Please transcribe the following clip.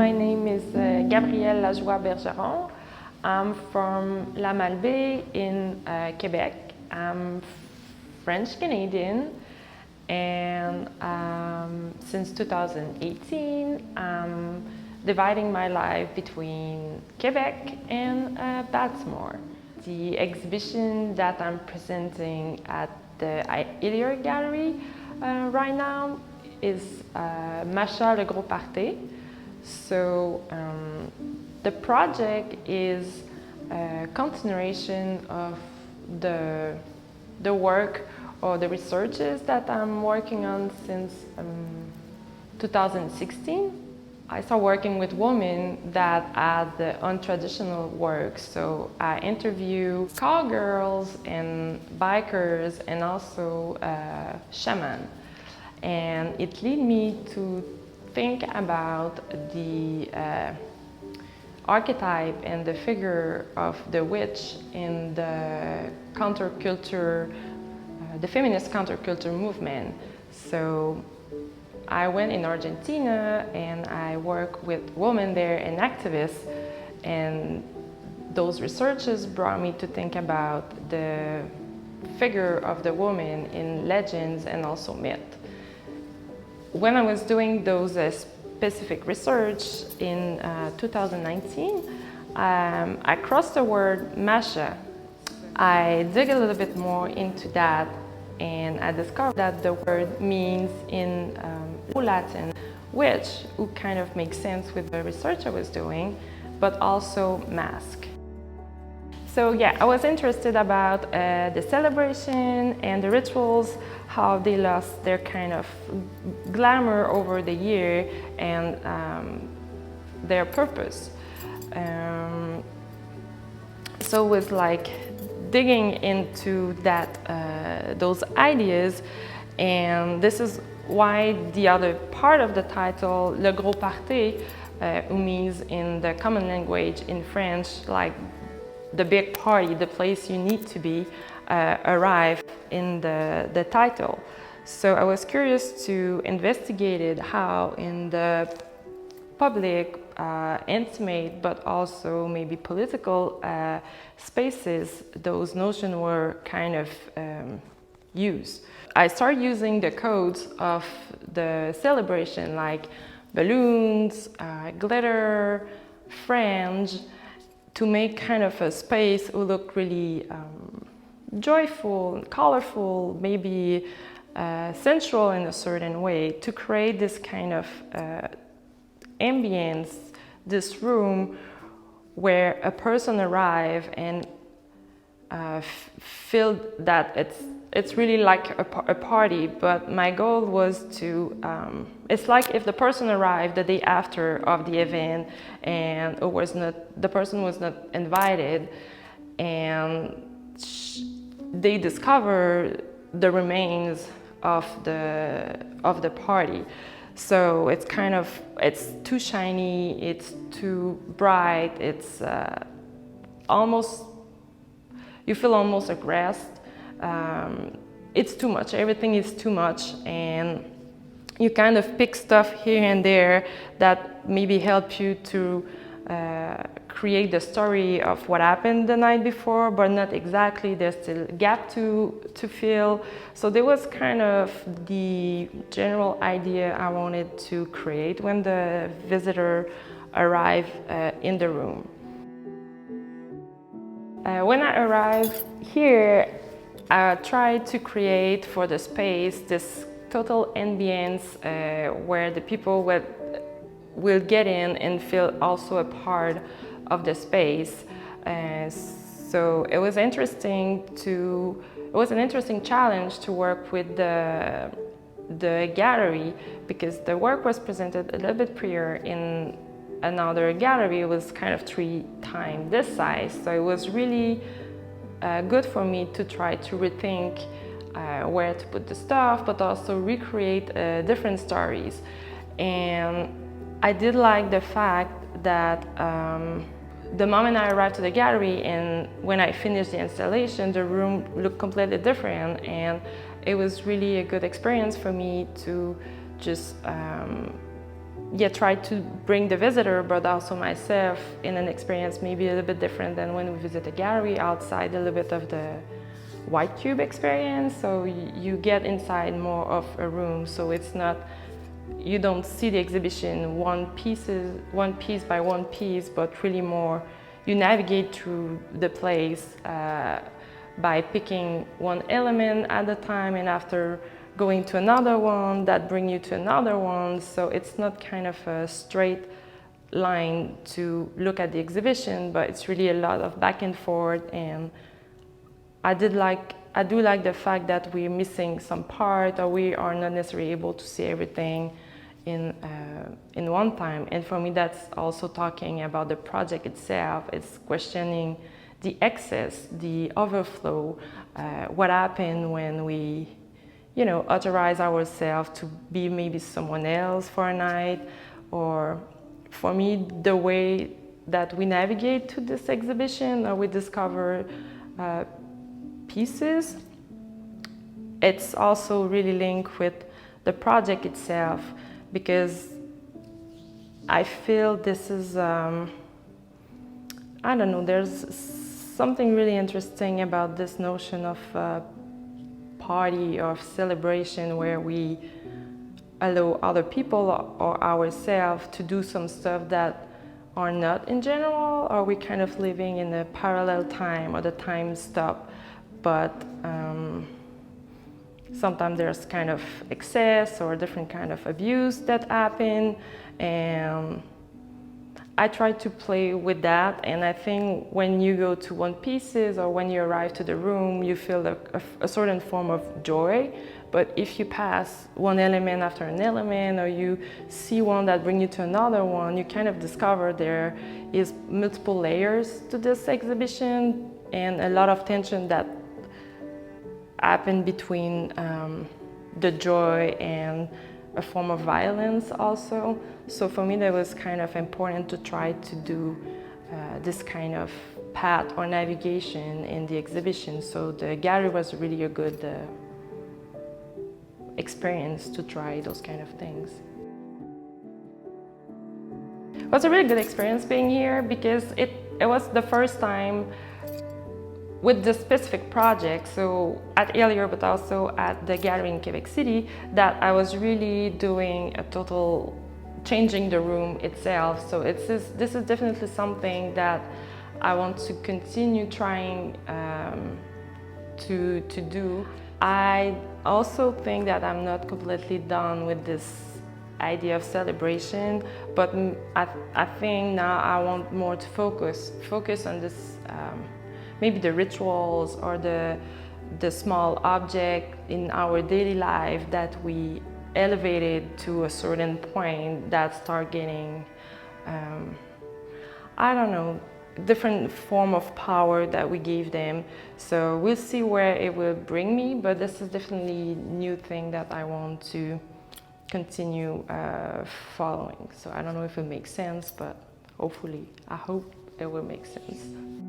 my name is Gabrielle Lajoie-Bergeron. I'm from La Malbaie in Quebec. I'm French-Canadian, and since 2018, I'm dividing my life between Quebec and Baltimore. The exhibition that I'm presenting at the Hilliard Gallery right now is Masha Le Gros Party. So the project is a continuation of the work or the researches that I'm working on since 2016. I started working with women that had the untraditional work. So I interview cowgirls and bikers and also shaman. And it led me to think about the archetype and the figure of the witch in the counterculture, the feminist counterculture movement. So I went in Argentina and I work with women there and activists, and those researches brought me to think about the figure of the woman in legends and also myth. When I was doing those specific research in 2019, I crossed the word Masha. I dig a little bit more into that, and I discovered that the word means in Latin witch, who kind of makes sense with the research I was doing, but also mask. So yeah, I was interested about the celebration and the rituals, how they lost their kind of glamour over the year and their purpose. So it was like digging into that, those ideas, and this is why the other part of the title, Le Gros Party, who means in the common language in French, like the big party, the place you need to be, arrive in the title. So I was curious to investigate it, how in the public, intimate, but also maybe political spaces, those notions were kind of used. I started using the codes of the celebration, like balloons, glitter, fringe, to make kind of a space who looked really joyful, colorful, maybe sensual in a certain way, to create this kind of ambience, this room where a person arrive and feel that it's really like a party. But my goal was to, it's like if the person arrived the day after of the event and the person was not invited, and they discover the remains of the party. So it's kind of, it's too shiny, it's too bright, it's almost, you feel almost aggressed. It's too much, everything is too much, and you kind of pick stuff here and there that maybe help you to create the story of what happened the night before, but not exactly. There's still a gap to fill. So there was kind of the general idea I wanted to create when the visitor arrived in the room. When I arrived here, I tried to create for the space this total ambience where the people will get in and feel also a part of the space. So it was an interesting challenge to work with the gallery, because the work was presented a little bit prior in another gallery. It was kind of 3 times this size. So it was really good for me to try to rethink where to put the stuff, but also recreate different stories. And I did like the fact that the moment I arrived to the gallery and when I finished the installation, the room looked completely different, and it was really a good experience for me to just yeah, try to bring the visitor, but also myself, in an experience maybe a little bit different than when we visit a gallery, outside a little bit of the white cube experience. So you get inside more of a room, so it's not, you don't see the exhibition one piece by one piece, but really more, you navigate through the place by picking one element at a time, and after going to another one, that bring you to another one. So it's not kind of a straight line to look at the exhibition, but it's really a lot of back and forth. And I do like the fact that we're missing some part, or we are not necessarily able to see everything in one time. And for me, that's also talking about the project itself. It's questioning the excess, the overflow, what happened when we, you know, authorize ourselves to be maybe someone else for a night. Or for me, the way that we navigate to this exhibition, or we discover pieces, it's also really linked with the project itself, because I feel this is, I don't know, there's something really interesting about this notion of party or celebration, where we allow other people or ourselves to do some stuff that are not in general, or we kind of living in a parallel time, or the time stop. But sometimes there's kind of excess or different kind of abuse that happen, and I try to play with that. And I think when you go to one pieces, or when you arrive to the room, you feel a certain form of joy. But if you pass one element after an element, or you see one that brings you to another one, you kind of discover there is multiple layers to this exhibition, and a lot of tension that happen between the joy and a form of violence also. So for me, that was kind of important to try to do this kind of path or navigation in the exhibition. So the gallery was really a good experience to try those kind of things. It was a really good experience being here, because it was the first time with this specific project, so at Earlier, but also at the gallery in Quebec City, that I was really doing a total changing the room itself. So this is definitely something that I want to continue trying to do. I also think that I'm not completely done with this idea of celebration, but I think now I want more to focus on this, maybe the rituals or the small object in our daily life that we elevated to a certain point that start getting, I don't know, different form of power that we gave them. So we'll see where it will bring me, but this is definitely a new thing that I want to continue following. So I don't know if it makes sense, but hopefully, I hope it will make sense.